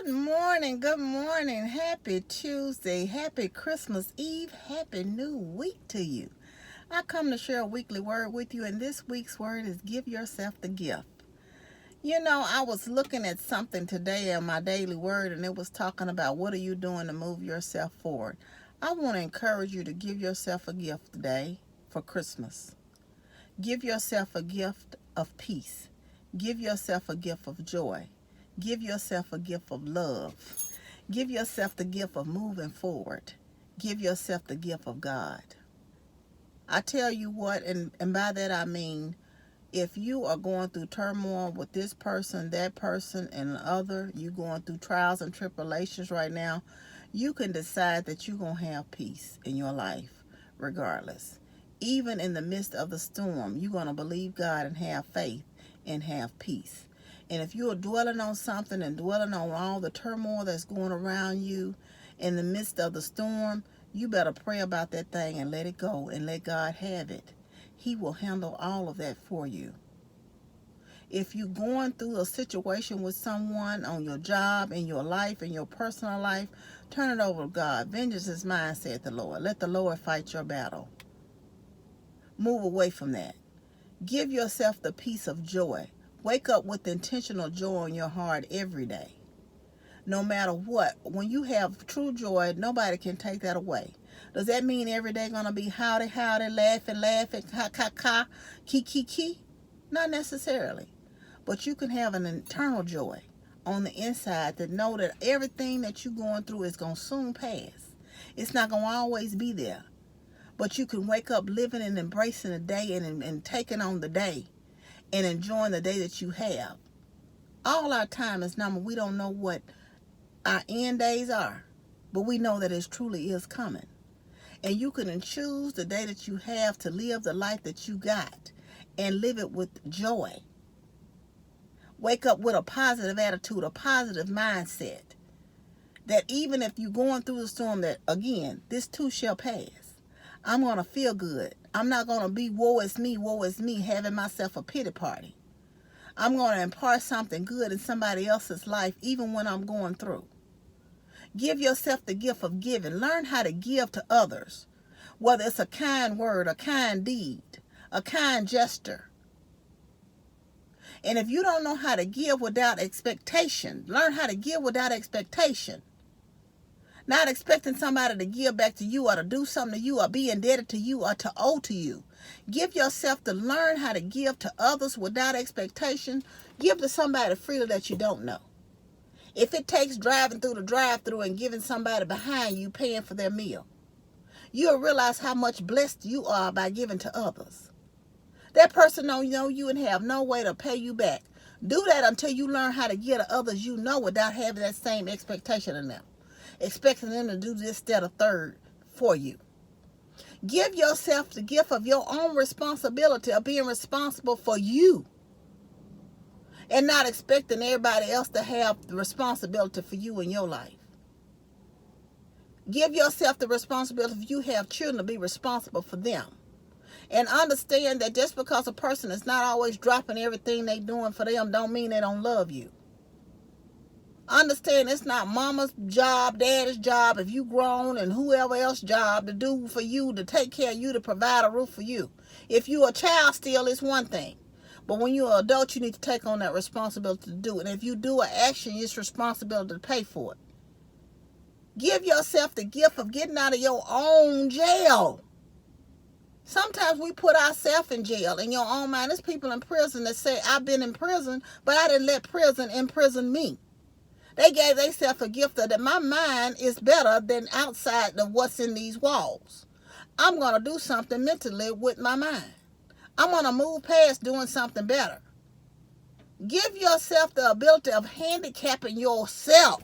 Good morning. Happy Tuesday, happy Christmas Eve, happy new week to you. I come to share a weekly word with you, and this week's word is give yourself the gift. I was looking at something today in my daily word, and it was talking about what are you doing to move yourself forward. I want to encourage you to give yourself a gift today for Christmas. Give yourself a gift of peace. Give yourself a gift of joy. Give yourself a gift of love. Give yourself the gift of moving forward. Give yourself the gift of God. I tell you what, and by that I mean, if you are going through turmoil with this person, that person, and the other, you going through trials and tribulations right now, you can decide that you're going to have peace in your life regardless. Even in the midst of the storm, you're going to believe God and have faith and have peace. And if you're dwelling on something and dwelling on all the turmoil that's going around you in the midst of the storm, you better pray about that thing and let it go and let God have it. He will handle all of that for you. If you're going through a situation with someone on your job, in your life, in your personal life, turn it over to God. Vengeance is mine, said the Lord. Let the Lord fight your battle. Move away from that. Give yourself the peace of joy. Wake up with intentional joy in your heart every day. No matter what, when you have true joy, nobody can take that away. Does that mean every day going to be howdy, laughing, ha, ki? Not necessarily. But you can have an internal joy on the inside that know that everything that you're going through is going to soon pass. It's not going to always be there. But you can wake up living and embracing the day and taking on the day and enjoying the day that you have. All our time is numbered. We don't know what our end days are, but we know that it truly is coming. And you can choose the day that you have to live the life that you got and live it with joy. Wake up with a positive attitude, a positive mindset. That even if you're going through the storm, that again, this too shall pass. I'm going to feel good. I'm not going to be woe is me, having myself a pity party. I'm going to impart something good in somebody else's life, even when I'm going through. Give yourself the gift of giving. Learn how to give to others, whether it's a kind word, a kind deed, a kind gesture. And if you don't know how to give without expectation, learn how to give without expectation. Not expecting somebody to give back to you or to do something to you or be indebted to you or to owe to you. Give yourself to learn how to give to others without expectation. Give to somebody freely that you don't know. If it takes driving through the drive-thru and giving somebody behind you paying for their meal, you'll realize how much blessed you are by giving to others. That person don't know you and have no way to pay you back. Do that until you learn how to give to others you know without having that same expectation in them. Expecting them to do this, that, or third for you. Give yourself the gift of your own responsibility of being responsible for you. And not expecting everybody else to have the responsibility for you in your life. Give yourself the responsibility if you have children to be responsible for them. And understand that just because a person is not always dropping everything they doing for them don't mean they don't love you. Understand it's not mama's job, daddy's job, if you grown, and whoever else's job to do for you, to take care of you, to provide a roof for you. If you're a child still, it's one thing. But when you're an adult, you need to take on that responsibility to do it. And if you do an action, it's responsibility to pay for it. Give yourself the gift of getting out of your own jail. Sometimes we put ourselves in jail in your own mind. There's people in prison that say, I've been in prison, but I didn't let prison imprison me. They gave themselves a gift that my mind is better than outside of what's in these walls. I'm going to do something mentally with my mind. I'm going to move past doing something better. Give yourself the ability of handicapping yourself.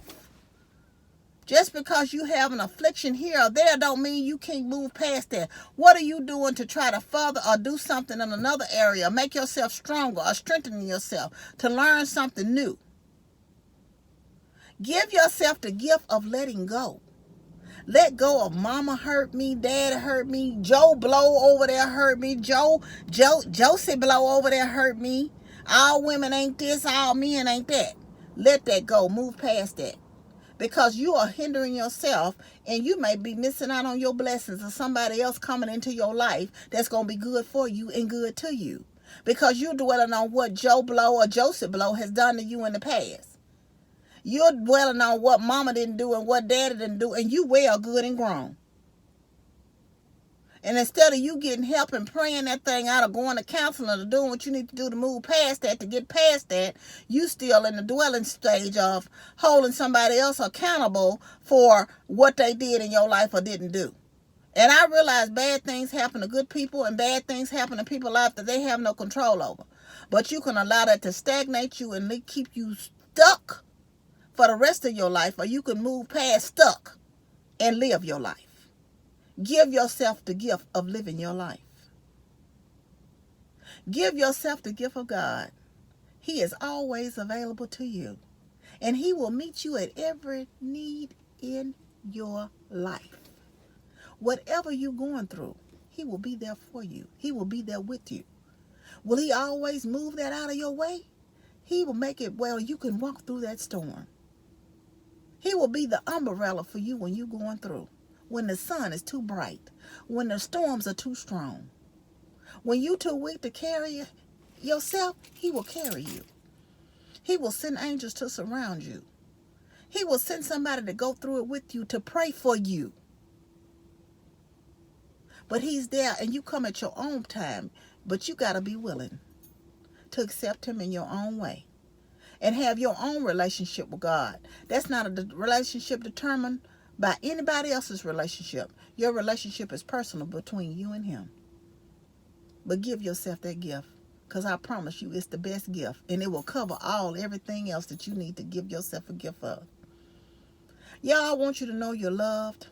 Just because you have an affliction here or there don't mean you can't move past that. What are you doing to try to further or do something in another area, make yourself stronger or strengthening yourself to learn something new? Give yourself the gift of letting go. Let go of mama hurt me, daddy hurt me, Joe Blow over there hurt me, Josie Blow over there hurt me. All women ain't this, all men ain't that. Let that go. Move past that. because you are hindering yourself, and you may be missing out on your blessings of somebody else coming into your life that's going to be good for you and good to you, because you're dwelling on what Joe Blow or Joseph Blow has done to you in the past. You're dwelling on what mama didn't do and what daddy didn't do, and you well good and grown. And instead of you getting help and praying that thing out, or going to counseling, or doing what you need to do to move past that, to get past that, you still in the dwelling stage of holding somebody else accountable for what they did in your life or didn't do. And I realize bad things happen to good people, and bad things happen to people's life that they have no control over. But you can allow that to stagnate you and keep you stuck for the rest of your life, or you can move past stuck and live your life. Give yourself the gift of living your life. Give yourself the gift of God. He is always available to you, and He will meet you at every need in your life. Whatever you're going through, He will be there for you. He will be there with you. Will He always move that out of your way? He will make it well you can walk through that storm. He will be the umbrella for you when you're going through. When the sun is too bright, when the storms are too strong, when you're too weak to carry yourself, He will carry you. He will send angels to surround you. He will send somebody to go through it with you, to pray for you. But He's there, and you come at your own time, but you got to be willing to accept Him in your own way and have your own relationship with God. That's not a relationship determined by anybody else's relationship. Your relationship is personal between you and Him. But give yourself that gift, because I promise you it's the best gift, and it will cover everything else that you need to give yourself a gift of. Y'all, I want you to know you're loved.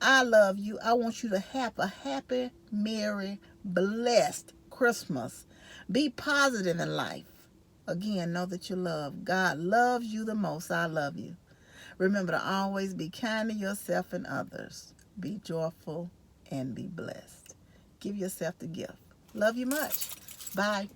I love you. I want you to have a happy, merry, blessed Christmas. Be positive in life. Again, know that you're loved. God loves you the most. I love you. Remember to always be kind to yourself and others. Be joyful and be blessed. Give yourself the gift. Love you much. Bye.